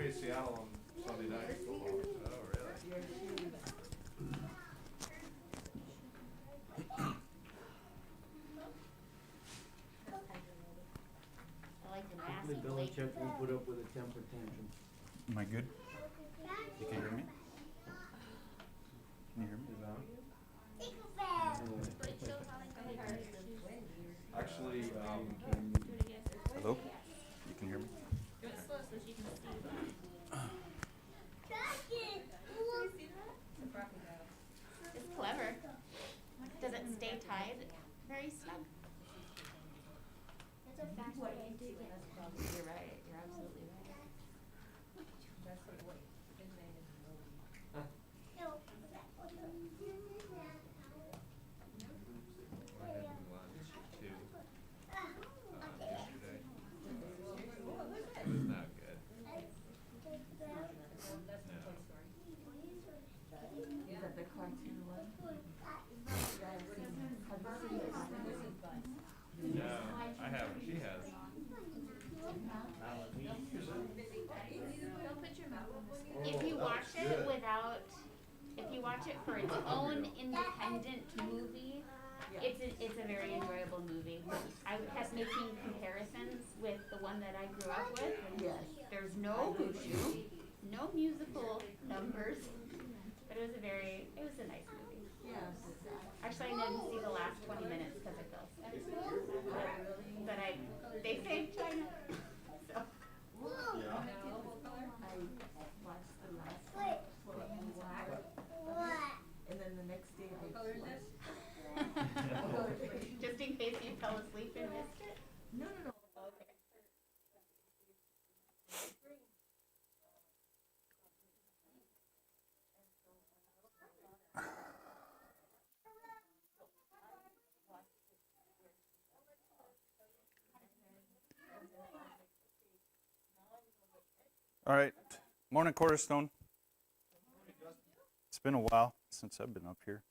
play Seattle on Sunday night. Football. Oh, really? Hopefully Belichick won't put up with a temper tantrum. Am I good? You can hear me? Can you hear me? Actually, Hello? You can hear me? Do it slow so she can see. It's clever. Does it stay tied very snug? It's a fast way to do it. You're right. You're absolutely right. I had lunch too yesterday. It was not good. No. Is that the cartoon one? No, I haven't. She has. If you watch it without, if you watch it for its own independent movie, it's a very enjoyable movie. I kept making comparisons with the one that I grew up with. Yes. There's no wushu, no musical numbers, but it was a nice movie. Yes. Actually, I didn't see the last 20 minutes because I fell sick. But they saved China. So. I watched the last one for a while, and then the next day I Just in case you fell asleep and missed it? No. All right. Morning, Cornerstone. It's been a while since I've been up here.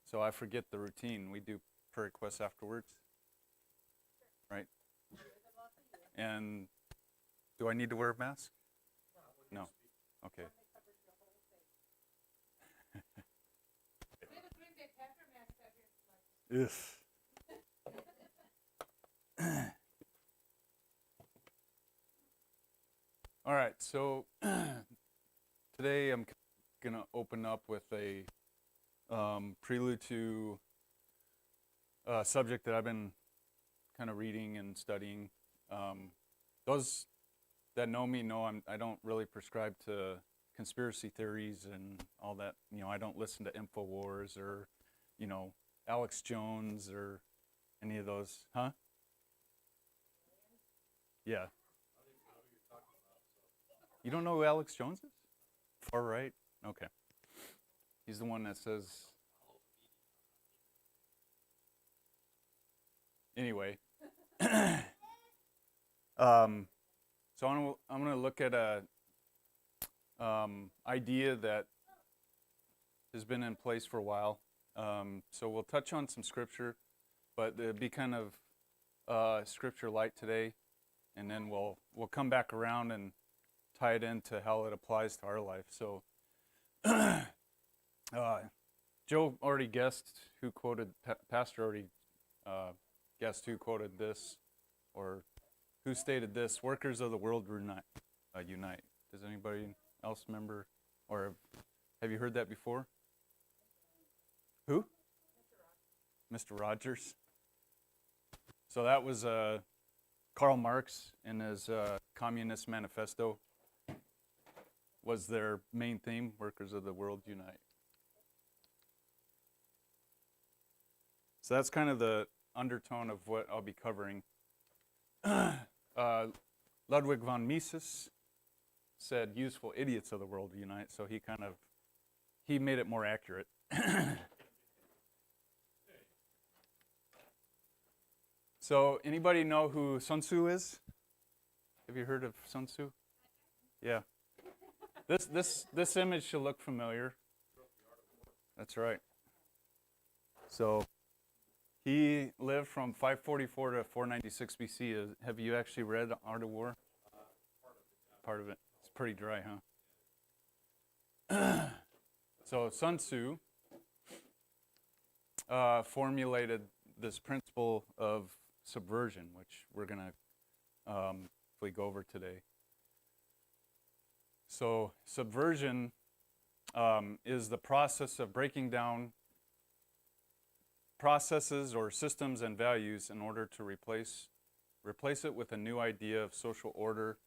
So I forget the routine. We do prayer requests afterwards. Right? And do I need to wear a mask? No. Okay. Ugh. All right, so today I'm going to open up with a prelude to a subject that I've been kind of reading and studying. Those that know me know I don't really prescribe to conspiracy theories and all that. You know, I don't listen to InfoWars or, you know, Alex Jones or any of those. Huh? Yeah. You don't know who Alex Jones is? Far right? Okay. He's the one that says... Anyway. So I'm going to look at a idea that has been in place for a while. So we'll touch on some scripture, but it'll be kind of scripture light today, and then we'll come back around and tie it into how it applies to our life. So Joe already guessed who quoted, Pastor already guessed who quoted this, or who stated this: workers of the world unite. Does anybody else remember, or have you heard that before? Who? Mr. Rogers. So that was Karl Marx in his Communist Manifesto. Was their main theme: workers of the world unite. So that's kind of the undertone of what I'll be covering. Ludwig von Mises said useful idiots of the world unite, so he made it more accurate. So anybody know who Sun Tzu is? Have you heard of Sun Tzu? Yeah. This image should look familiar. That's right. So he lived from 544 to 496 BC. Have you actually read Art of War? Part of it. pretty dry, huh? So Sun Tzu formulated this principle of subversion, which we're going to hopefully go over today. So subversion is the process of breaking down processes or systems and values in order to replace it with a new idea of social order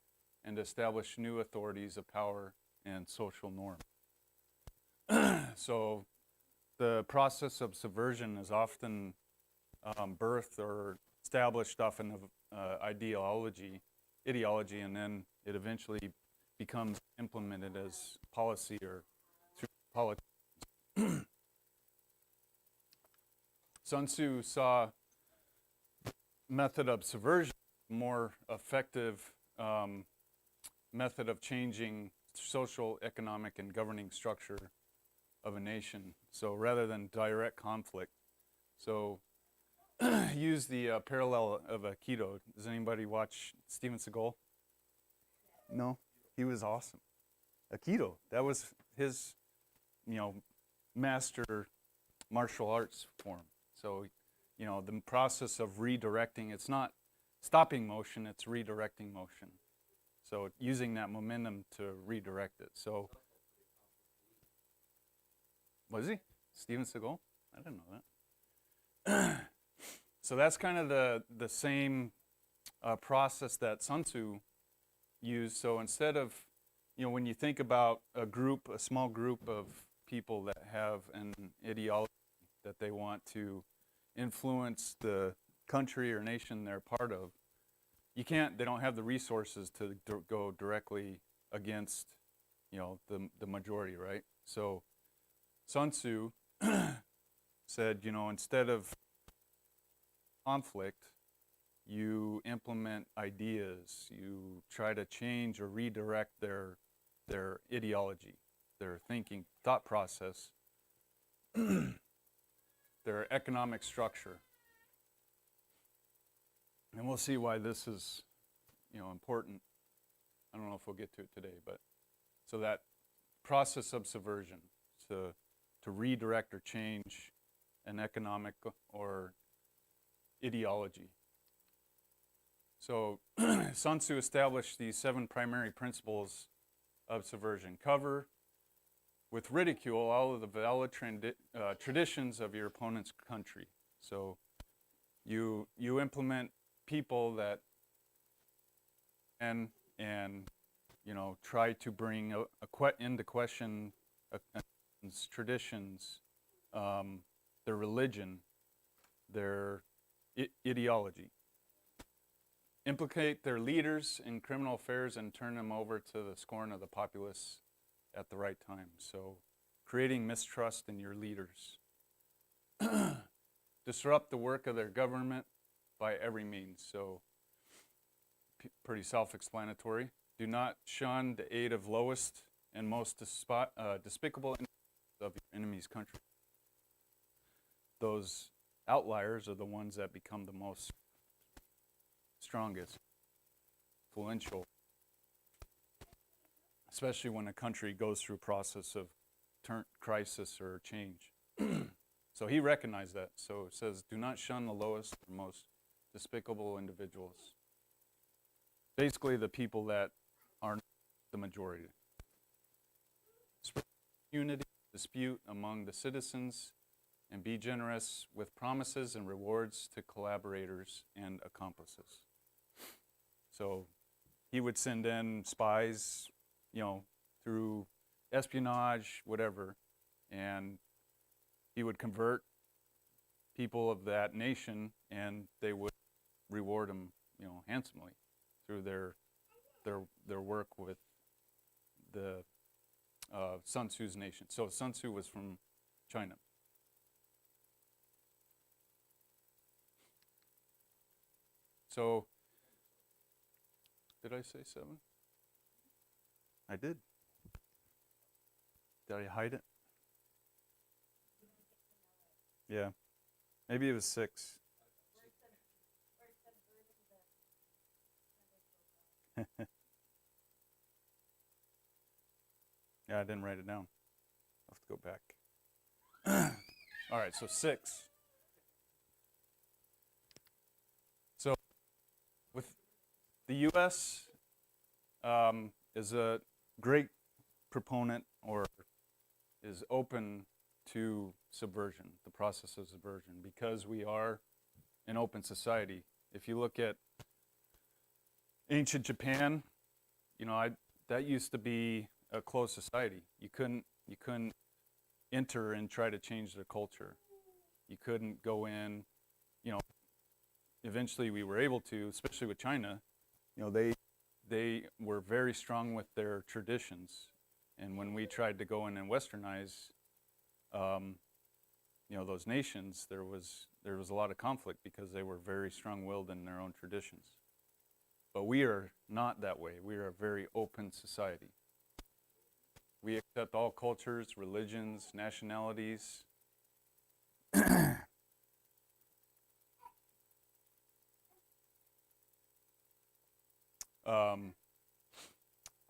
and establish new authorities of power and social norm. So the process of subversion is often birthed or established often of ideology, and then it eventually becomes implemented as policy or through politics. Sun Tzu saw method of subversion more effective method of changing social, economic, and governing structure of a nation. So rather than direct conflict, so use the parallel of Aikido. Does anybody watch Steven Seagal? No, he was awesome. Aikido, that was his, master martial arts form. So, the process of redirecting, it's not stopping motion, it's redirecting motion. So using that momentum to redirect it. So, was he? Steven Seagal? I didn't know that. So that's kind of the same process that Sun Tzu used. So instead of, when you think about a small group of people that have an ideology that they want to influence the country or nation they're part of, they don't have the resources to go directly against, the majority, right? So Sun Tzu said, instead of conflict, you implement ideas, you try to change or redirect their ideology, their thinking, thought process, their economic structure. And we'll see why this is, important. I don't know if we'll get to it today, but so that process of subversion, to redirect or change an economic or ideology. So Sun Tzu established these 7 primary principles of subversion. Cover with ridicule all of the valid traditions of your opponent's country. So you implement people that and try to bring into question traditions, their religion, their ideology. Implicate their leaders in criminal affairs and turn them over to the scorn of the populace at the right time. So creating mistrust in your leaders. Disrupt the work of their government by every means. So pretty self-explanatory. Do not shun the aid of lowest and most despicable of your enemy's country. Those outliers are the ones that become the most strongest, influential, especially when a country goes through a process of crisis or change. So he recognized that. So it says, do not shun the lowest or most despicable individuals. Basically the people that aren't the majority. Spread unity, dispute among the citizens, and be generous with promises and rewards to collaborators and accomplices. So he would send in spies, through espionage, whatever, and he would convert people of that nation, and they would reward them, handsomely through their work with the Sun Tzu's nation. So Sun Tzu was from China. So, did I say 7? I did. Did I hide it? Yeah. Maybe it was 6. Yeah, I didn't write it down. I'll have to go back. All right, so 6. So with the U.S. Is a great proponent or is open to subversion, the process of subversion, because we are an open society. If you look at ancient Japan, that used to be a closed society. You couldn't enter and try to change their culture. You couldn't go in, eventually we were able to, especially with China. They were very strong with their traditions, and when we tried to go in and westernize those nations, there was a lot of conflict because they were very strong-willed in their own traditions. But we are not that way. We are a very open society. We accept all cultures, religions, nationalities.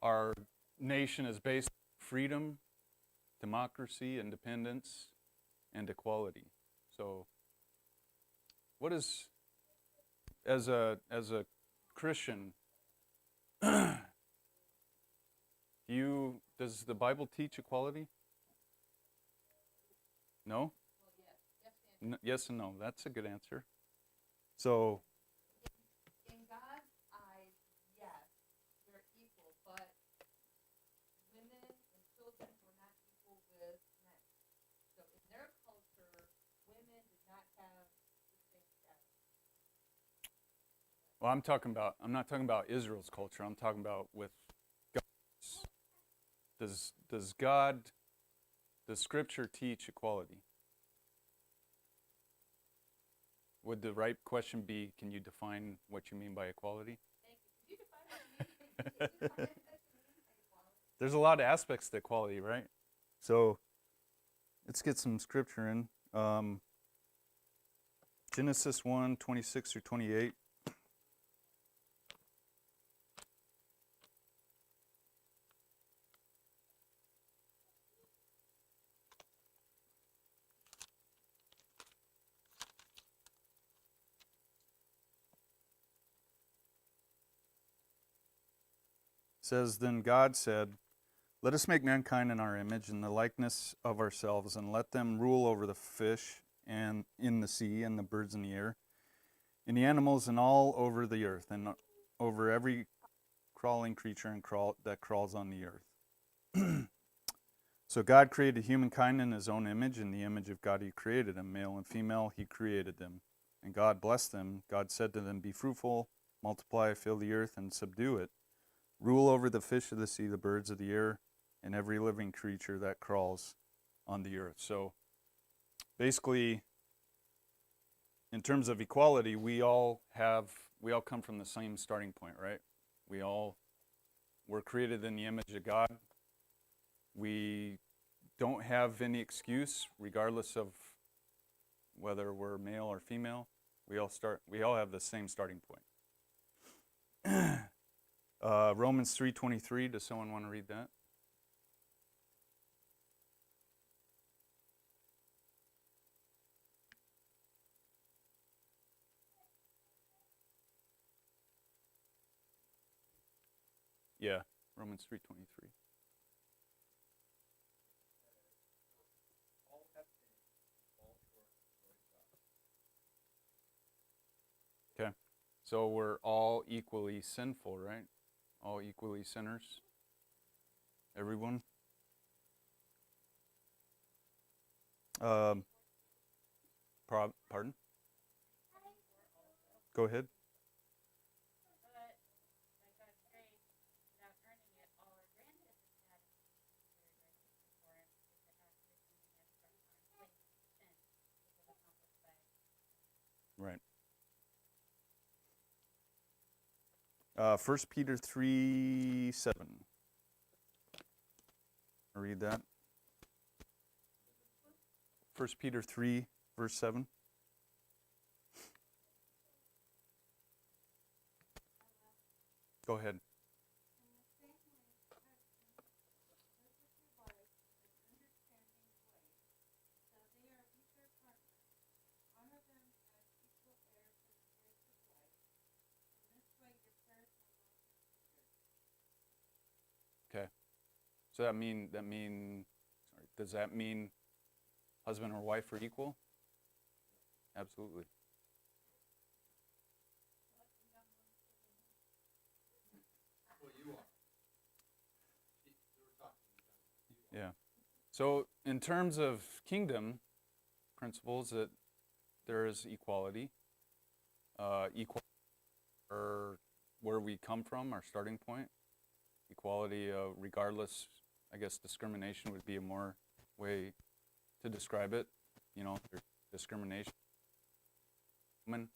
Our nation is based on freedom, democracy, independence, and equality. So, what is, as a Christian, does the Bible teach equality? No? Yes and no. That's a good answer. So, In God's eyes, yes, we're equal, but women and children were not equal with men. So in their culture, women did not have the same status. well, I'm not talking about Israel's culture. I'm talking about with God's. Does Scripture teach equality? Would the right question be, can you define what you mean by equality? Thank you. Could you define what you mean by equality? There's a lot of aspects to equality, right? So let's get some scripture in. Genesis 1:26 through 28. Says, then God said, let us make mankind in our image, in the likeness of ourselves, and let them rule over the fish and in the sea and the birds in the air, and the animals and all over the earth, and over every crawling creature that crawls on the earth. So God created humankind in his own image. In the image of God he created them, male and female he created them. And God blessed them. God said to them, be fruitful, multiply, fill the earth, and subdue it. Rule over the fish of the sea, the birds of the air, and every living creature that crawls on the earth. So basically, in terms of equality, we all come from the same starting point, right? We all were created in the image of God. We don't have any excuse, regardless of whether we're male or female. We all have the same starting point. Romans 3:23, does someone want to read that? Yeah, Romans 3:23. Okay, so we're all equally sinful, right? All equally sinners? Everyone? Pardon? Go ahead. Right. 1 Peter 3:7. I'll read that. 1 Peter 3, verse 7. Go ahead. So does that mean husband or wife are equal? Absolutely. Yeah. So in terms of kingdom principles, that there is equality, equal or where we come from, our starting point. Equality, regardless, I guess discrimination would be a more way to describe it. You know, there's discrimination, woman,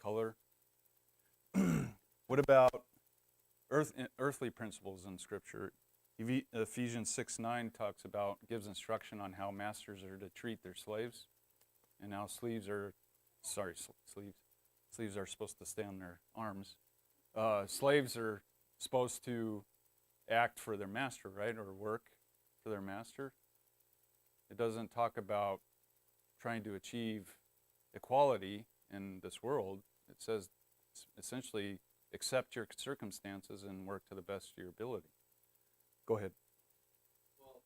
color. What about earthly principles in Scripture? Ephesians 6:9 gives instruction on how masters are to treat their slaves, and how sleeves are supposed to stay on their arms. Slaves are supposed to act for their master, right, or work for their master. It doesn't talk about trying to achieve equality in this world. It says essentially accept your circumstances and work to the best of your ability. Go ahead. Well,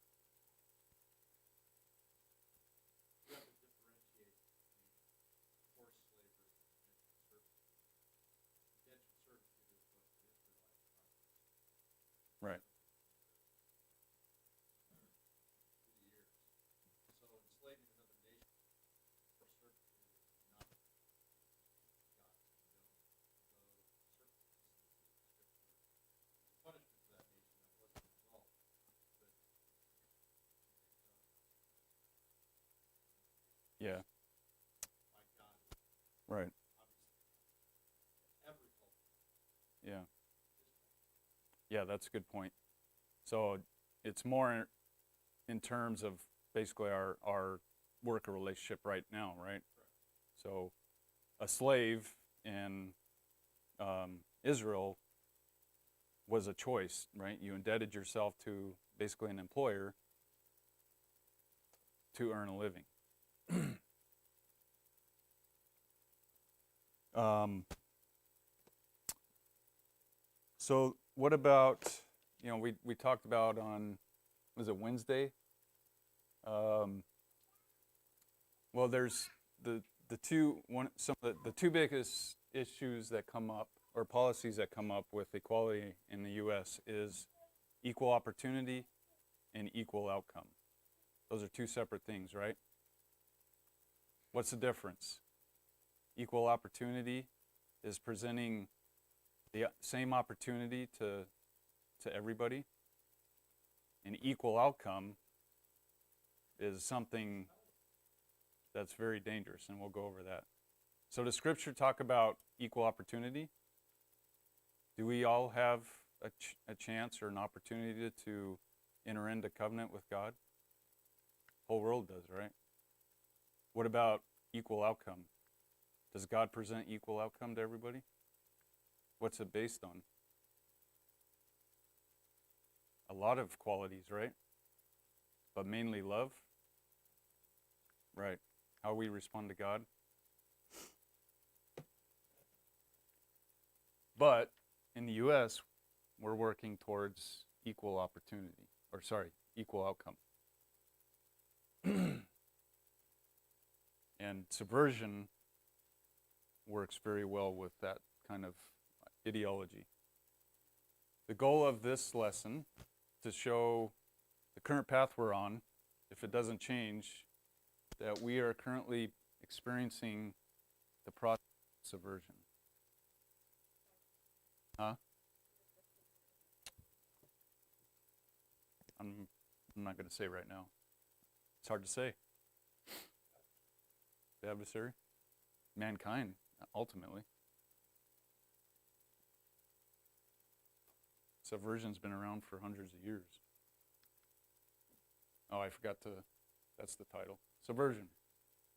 you have to differentiate between forced slavery and indentured servitude. Indentured servitude is what the Israelites practiced. Right. Through the years. So enslaving another nation, forced servitude is not God's condone. Although certain instances in Scripture, there's a punishment for that nation that wasn't a result, but Yeah. by God, Right. obviously, every culture. Yeah. Yeah, that's a good point. So it's more in terms of basically our worker relationship right now, right? So a slave in Israel was a choice, right? You indebted yourself to basically an employer to earn a living. So what about, we talked about on, was it Wednesday? Well, there's the two biggest issues that come up, or policies that come up with equality in the U.S. is equal opportunity and equal outcome. Those are two separate things, right? What's the difference? Equal opportunity is presenting the same opportunity to everybody. And equal outcome is something that's very dangerous, and we'll go over that. So does Scripture talk about equal opportunity? Do we all have a chance or an opportunity to enter into covenant with God? The whole world does, right? What about equal outcome? Does God present equal outcome to everybody? What's it based on? A lot of qualities, right? But mainly love. Right. How we respond to God. But in the U.S., we're working towards equal opportunity, equal outcome. And subversion works very well with that kind of ideology. The goal of this lesson to show the current path we're on, if it doesn't change, that we are currently experiencing the process of subversion. Huh? I'm not going to say right now. It's hard to say. The adversary? Mankind, ultimately. Subversion's been around for hundreds of years. Oh, I forgot that's the title. Subversion.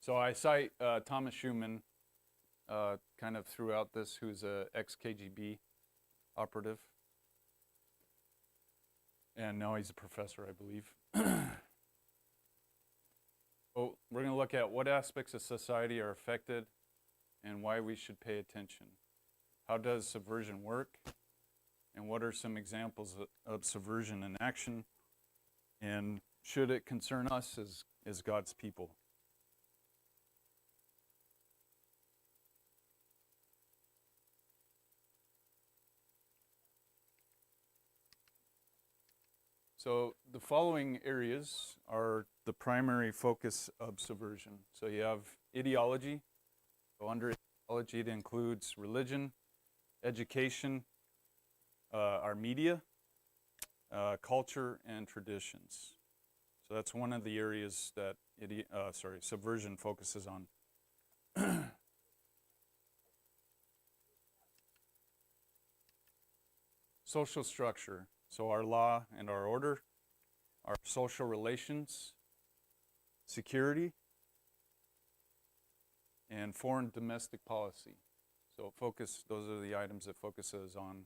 So I cite Thomas Schumann kind of throughout this, who's a ex-KGB operative. And now he's a professor, I believe. So we're going to look at what aspects of society are affected and why we should pay attention. How does subversion work? And what are some examples of subversion in action? And should it concern us as God's people? So the following areas are the primary focus of subversion. So you have ideology. So under ideology, it includes religion, education, our media, culture, and traditions. So that's one of the areas that subversion focuses on. Social structure. So our law and our order, our social relations, security, and foreign domestic policy. So those are the items it focuses on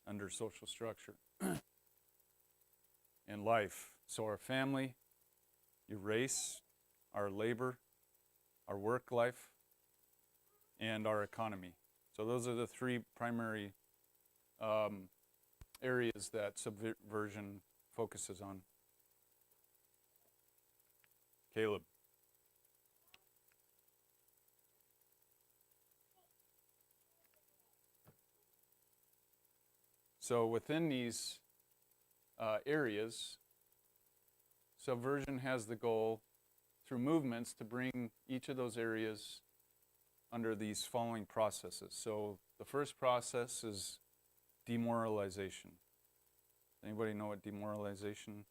under social structure. And life. So our family, your race, our labor, our work life, and our economy. So those are the three primary areas that subversion focuses on. Caleb. So within these areas, subversion has the goal through movements to bring each of those areas under these following processes. So the first process is demoralization. Anybody know what demoralization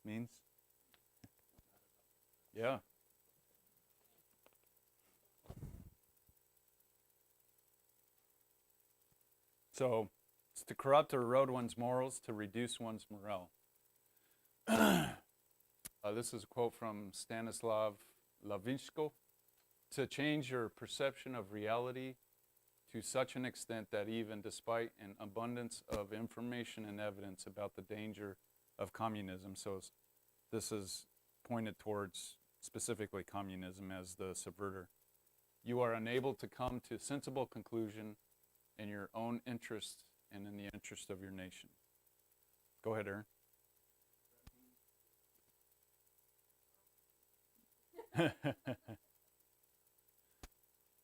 means? Yeah. So it's to corrupt or erode one's morals, to reduce one's morale. This is a quote from Stanislav Lavinsko. To change your perception of reality to such an extent that even despite an abundance of information and evidence about the danger of communism, so this is pointed towards specifically communism as the subverter, you are unable to come to a sensible conclusion in your own interest and in the interest of your nation. Go ahead, Aaron.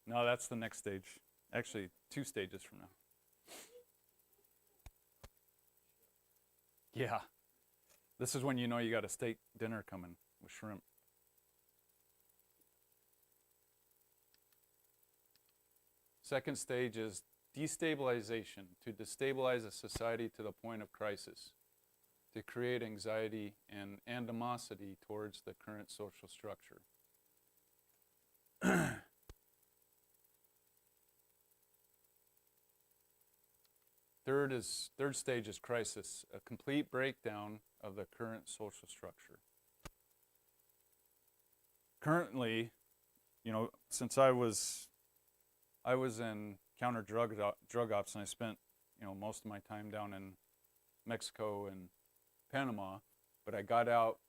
No, that's the next stage. Actually, 2 stages from now. Yeah. This is when you know you got a steak dinner coming with shrimp. Second stage is destabilization, to destabilize a society to the point of crisis, to create anxiety and animosity towards the current social structure. Third stage is crisis, a complete breakdown of the current social structure. Currently, since I was in counter drug ops, and I spent most of my time down in Mexico and Panama, but I got out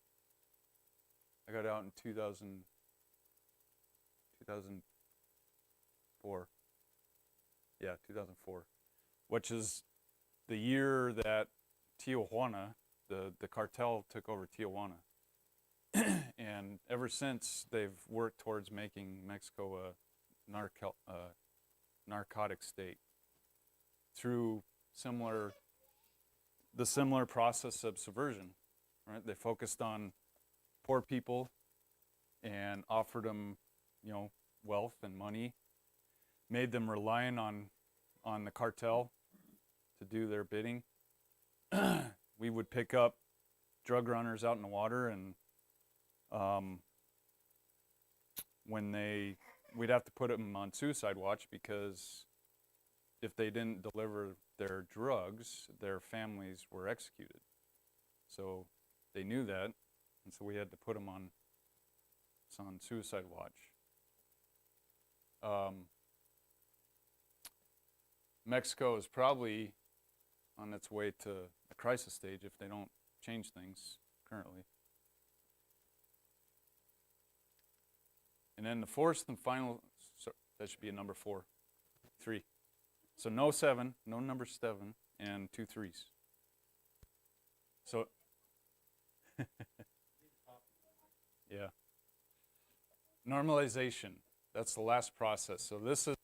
in 2004. Yeah, 2004, which is the year that Tijuana, the cartel took over Tijuana. And ever since, they've worked towards making Mexico a narcotic state through the similar process of subversion. Right? They focused on poor people and offered them, wealth and money, made them reliant on the cartel to do their bidding. We would pick up drug runners out in the water, and we'd have to put them on suicide watch, because if they didn't deliver their drugs, their families were executed. So they knew that, and so we had to put them on suicide watch. Mexico is probably on its way to a crisis stage if they don't change things currently. And then the fourth and final, that should be a number 4, 3. So no 7, no number 7, and 2 3s. So Yeah. Normalization. That's the last process. So this is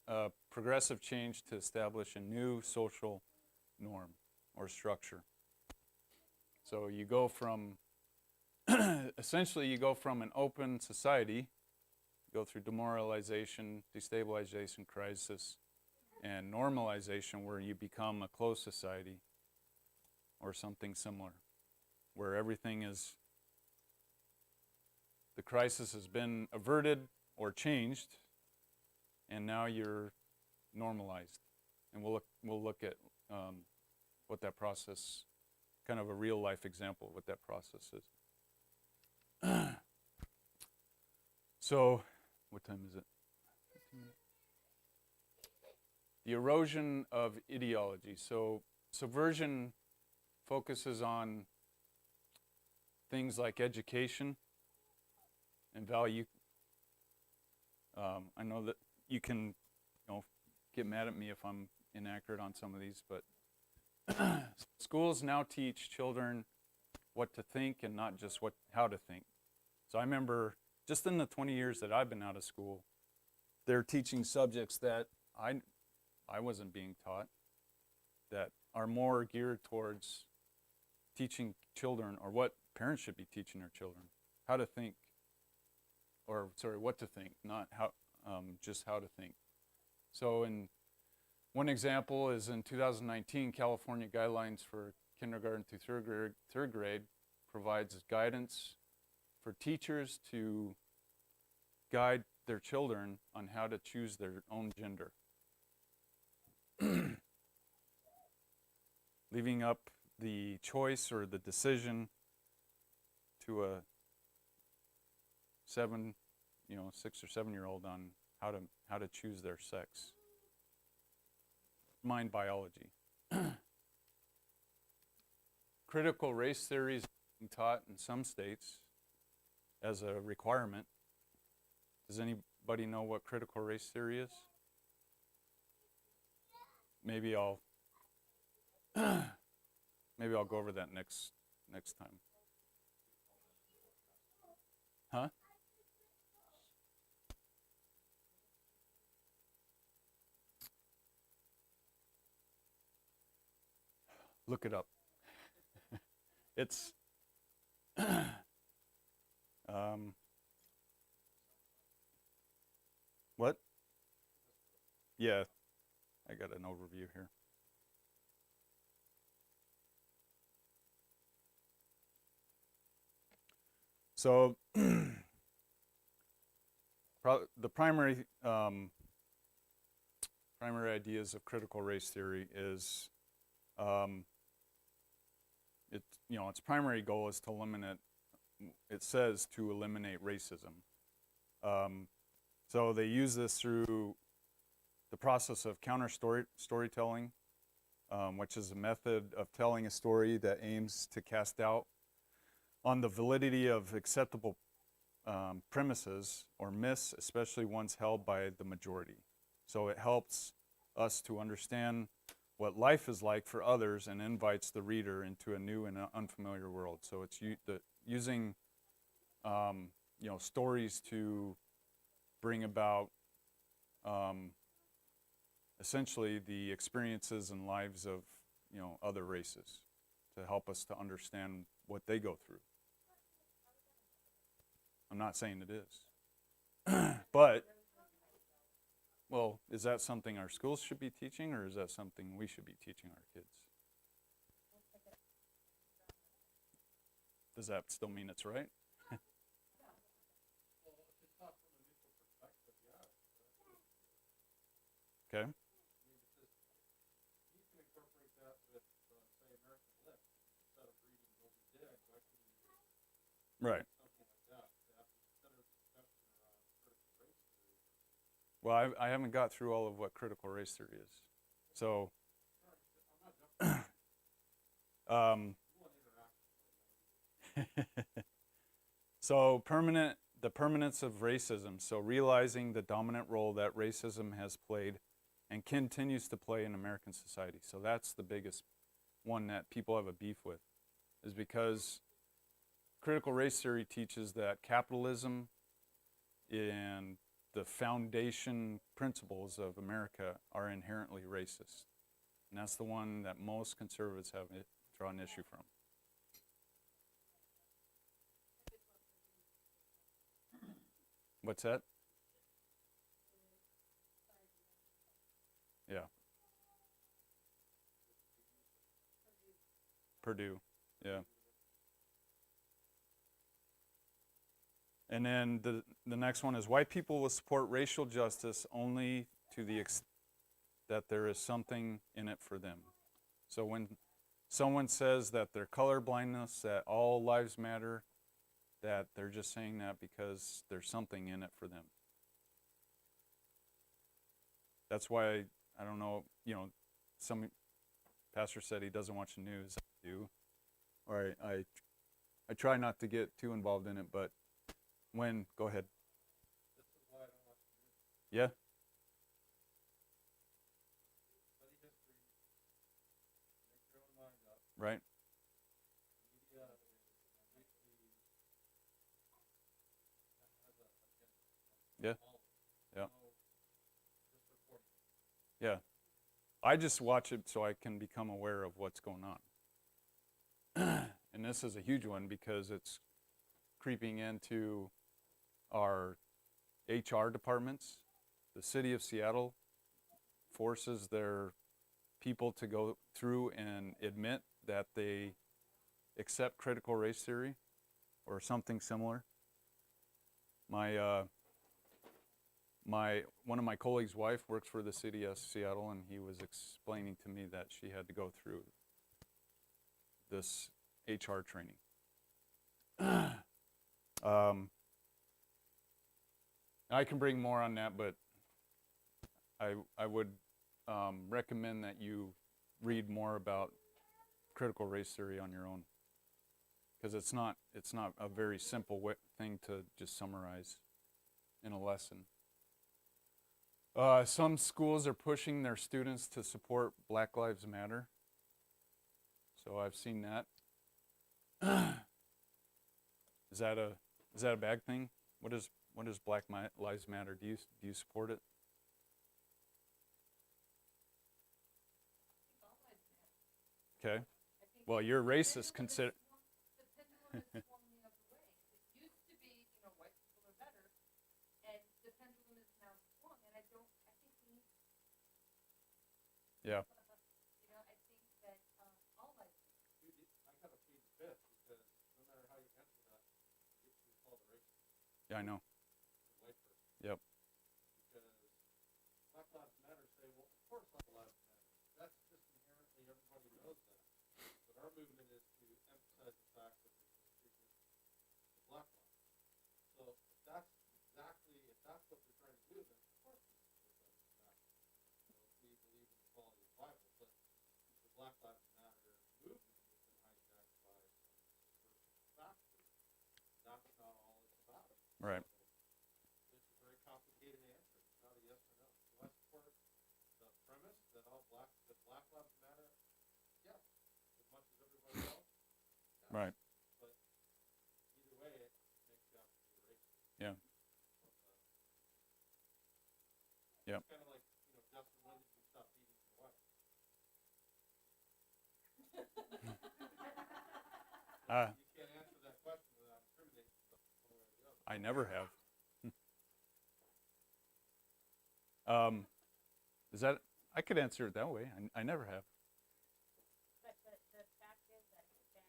a progressive change to establish a new social norm or structure. So you go from, essentially you go from an open society, go through demoralization, destabilization, crisis, and normalization, where you become a closed society or something similar, where everything is, the crisis has been averted or changed, and now you're normalized. And we'll look at what that process, kind of a real life example of what that process is. So, what time is it? The erosion of ideology. So, subversion focuses on things like education and value. I know that you can, get mad at me if I'm inaccurate on some of these, but schools now teach children what to think and not just how to think. So I remember just in the 20 years that I've been out of school, they're teaching subjects that I wasn't being taught, that are more geared towards teaching children, or what parents should be teaching their children, how to think, or sorry, what to think, not how, just how to think. So one example is in 2019, California Guidelines for Kindergarten through third grade provides guidance for teachers to guide their children on how to choose their own gender. Leaving up the choice or the decision to a 6 or 7 year old on how to choose their sex. Mind biology. Critical race theory is being taught in some states as a requirement. Does anybody know what critical race theory is? Maybe I'll go over that next time. Huh? Look it up. It's what? Yeah, I got an overview here. So the primary ideas of critical race theory is its primary goal is to eliminate. It says to eliminate racism. So they use this through the process of counter storytelling, which is a method of telling a story that aims to cast doubt on the validity of acceptable premises or myths, especially ones held by the majority. So it helps us to understand what life is like for others and invites the reader into a new and unfamiliar world. So it's using stories to bring about essentially the experiences and lives of other races, to help us to understand what they go through. I'm not saying it is. But, well, is that something our schools should be teaching, or is that something we should be teaching our kids? Does that still mean it's right? Okay. Right. Well, I haven't got through all of what critical race theory is. So, so the permanence of racism. So realizing the dominant role that racism has played and continues to play in American society. So that's the biggest one that people have a beef with, is because critical race theory teaches that capitalism and the foundation principles of America are inherently racist. And that's the one that most conservatives have drawn issue from. What's that? Yeah. Purdue, yeah. And then the next one is white people will support racial justice only to the extent that there is something in it for them. So when someone says that their color blindness, that all lives matter, that they're just saying that because there's something in it for them. That's why, I don't know, some pastor said he doesn't watch the news. I do. Or I try not to get too involved in it, but go ahead. This is why I don't watch the news. Yeah? Study history, make your own mind up. Right? Media is completely has a agenda. Yeah. Yeah. Just reporting. Yeah. I just watch it so I can become aware of what's going on. And this is a huge one because it's creeping into our HR departments. The city of Seattle forces their people to go through and admit that they accept critical race theory or something similar. One of my colleagues' wife works for the city of Seattle, and he was explaining to me that she had to go through this HR training. I can bring more on that, but I would recommend that you read more about critical race theory on your own, because it's not a very simple thing to just summarize in a lesson. Some schools are pushing their students to support Black Lives Matter. So I've seen that. Is that a bad thing? What is Black Lives Matter? Do you support it? Okay. Well, you're racist. Consider. The pendulum is swung the other way. It used to be, white people are better, and the pendulum is now swung, and I think we need. Yeah. I think that all lives matter. I gotta plead the fifth because no matter how you answer that, you're called a racist. Yeah, I know. A white person. Yep. Because Black Lives Matter say, well, of course Black Lives Matter. That's just inherently, everybody knows that. But our movement is to emphasize the fact that there's mistreatment of Black lives. So if that's what they're trying to do, then of course we support that exactly. We believe in the quality of Bible, but the Black Lives Matter movement has been hijacked by some subversive factors. That's not all it's about. Right. So it's a very complicated answer. It's not a yes or no. Do I support the premise that Black Lives Matter? Yes, as much as everybody else. Yes. Right. But either way, it makes you have to be racist. Yeah. It's Yep. kind of like, Justin, when did you stop beating your wife? You can't answer that question without incriminating yourself one way or the other. I never have. Is that? I could answer it that way. I never have. But the fact is that it's been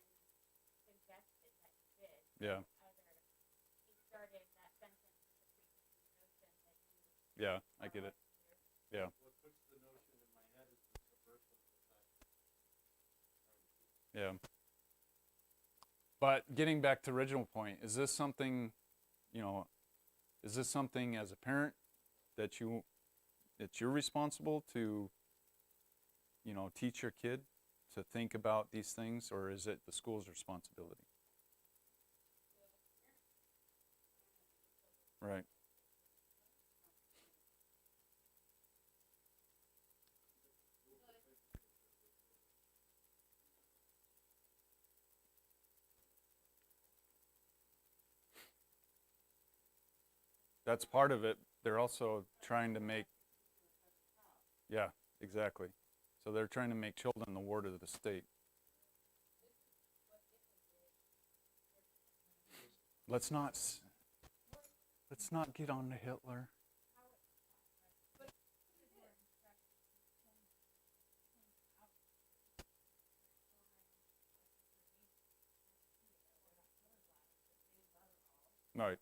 suggested that you did. Yeah. Either he started that sentence with the preconceived notion that you. Yeah, I get it. Yeah. What puts the notion in my head is the subversion effect. Yeah. But getting back to the original point, is this something as a parent that you're responsible to, teach your kid to think about these things, or is it the school's responsibility? Right. That's part of it. They're also trying to make, yeah, exactly. So they're trying to make children the ward of the state. Let's not get on to Hitler. Right.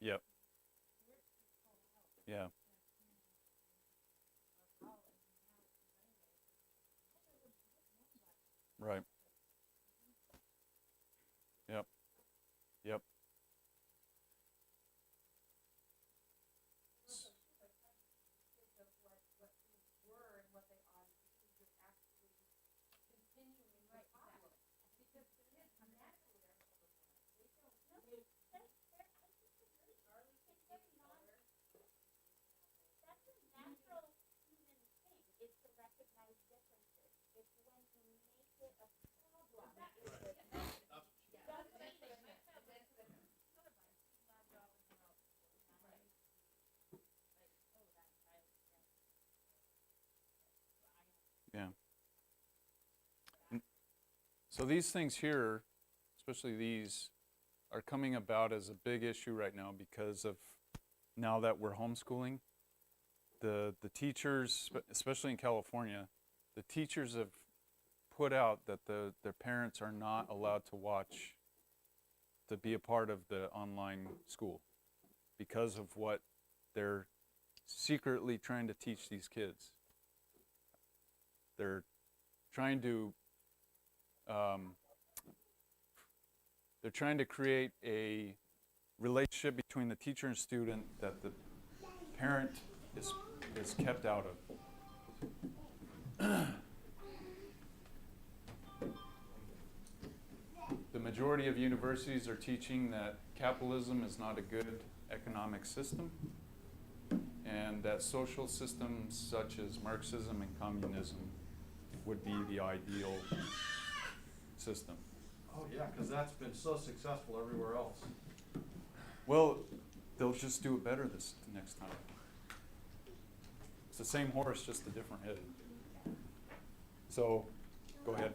Yep. Yeah. Right. Yep. Yep. Yeah. So these things here, especially these, are coming about as a big issue right now because of now that we're homeschooling. The teachers, especially in California, the teachers have put out that their parents are not allowed to watch, to be a part of the online school because of what they're secretly trying to teach these kids. They're trying to create a relationship between the teacher and student that the parent is kept out of. The majority of universities are teaching that capitalism is not a good economic system, and that social systems such as Marxism and communism would be the ideal system. Oh, yeah, because that's been so successful everywhere else. Well, they'll just do it better this next time. It's the same horse, just a different head. So, go ahead.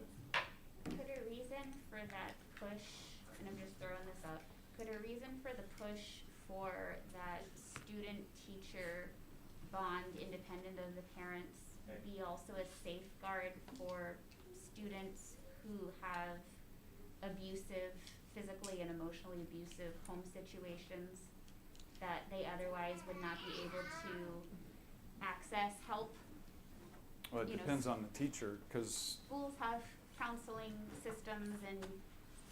Could a reason for that push, and I'm just throwing this up, could a reason for the push for that student-teacher bond independent of the parents be also a safeguard for students who have abusive, physically and emotionally abusive home situations that they otherwise would not be able to access help? Well, it depends on the teacher, because Schools have counseling systems, and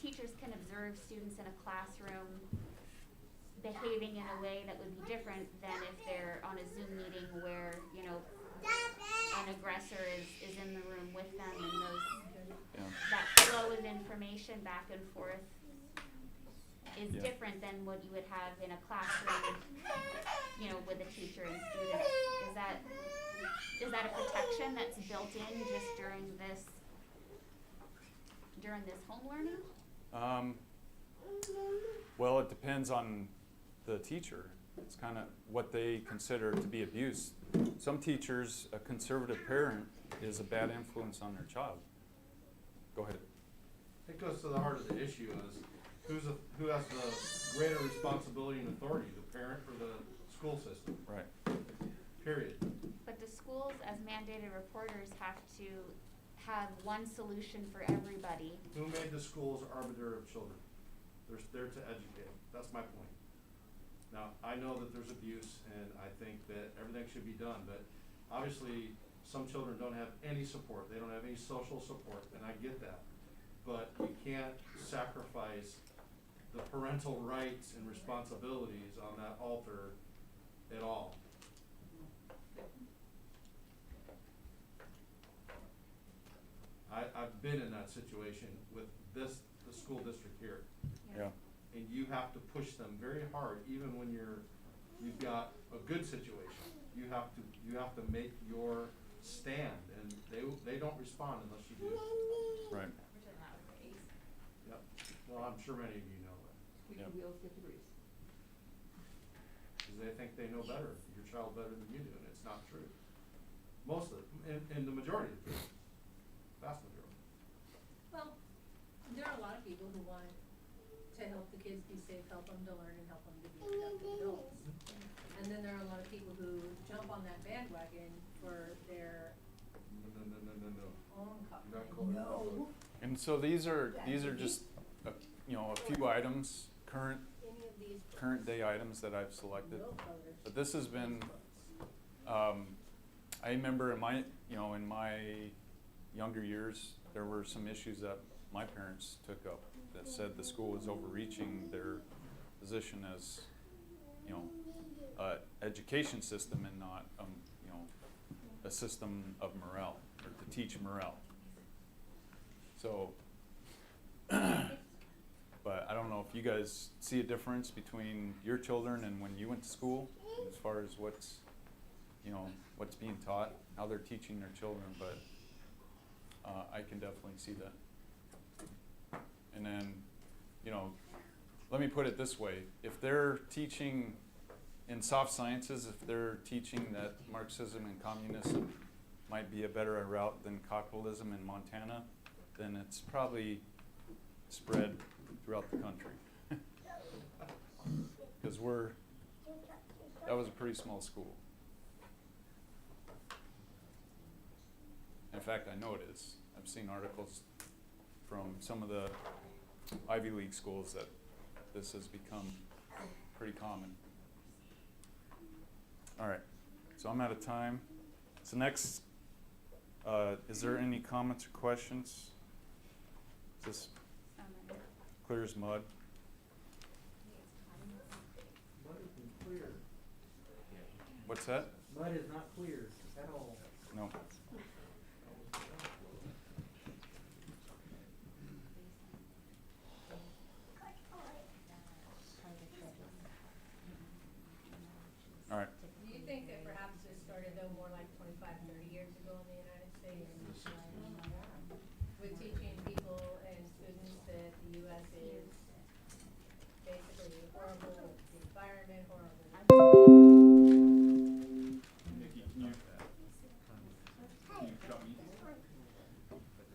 teachers can observe students in a classroom behaving in a way that would be different than if they're on a Zoom meeting where, an aggressor is in the room with them, and that flow of information back and forth is different than what you would have in a classroom, with a teacher and students. Is that a protection that's built in just during this home learning? Well, it depends on the teacher. It's kind of what they consider to be abuse. Some teachers, a conservative parent is a bad influence on their child. Go ahead. It goes to the heart of the issue is who has the greater responsibility and authority, the parent or the school system? Right. Period. But the schools, as mandated reporters, have to have one solution for everybody. Who made the schools arbiter of children? They're there to educate. That's my point. Now, I know that there's abuse, and I think that everything should be done, but obviously, some children don't have any support. They don't have any social support, and I get that. But you can't sacrifice the parental rights and responsibilities on that altar at all. I've been in that situation with the school district here. Yeah. And you have to push them very hard, even when you've got a good situation. You have to make your stand, and they don't respond unless you do. Right. Well, I'm sure many of you know that, Squeaky wheels get the grease. because they think they know better, your child better than you do, and it's not true. Most of it, and the majority of it, vast majority. Well, there are a lot of people who want to help the kids be safe, help them to learn, and help them to be productive adults. And then there are a lot of people who jump on that bandwagon for their No. own You're not company. close. And so these are just a few items, current Any of these day items that I've selected. will colors. But this has been, I remember in my younger years, there were some issues that my parents took up that said the school was overreaching their position as, education system and not, a system of morale, or to teach morale. So, but I don't know if you guys see a difference between your children and when you went to school, as far as what's being taught, how they're teaching their children, but I can definitely see that. And then, let me put it this way, if they're teaching in soft sciences, if they're teaching that Marxism and communism might be a better route than capitalism in Montana, then it's probably spread throughout the country. Because that was a pretty small school. In fact, I know it is. I've seen articles from some of the Ivy League schools that this has become pretty common. All right, so I'm out of time. So next, is there any comments or questions? Is this clear as mud? Mud isn't clear. What's that? Mud is not clear at all. No. All right. Do you think that perhaps this started though more like 25, 30 years ago in the United States? With teaching people and students that the U.S. is basically horrible with the environment, horrible with Nikki, can you cut me?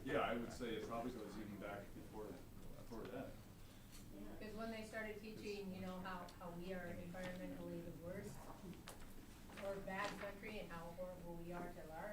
Yeah, I would say it probably goes even back before that. because when they started teaching, how we are environmentally the worst or bad country and how horrible we are to our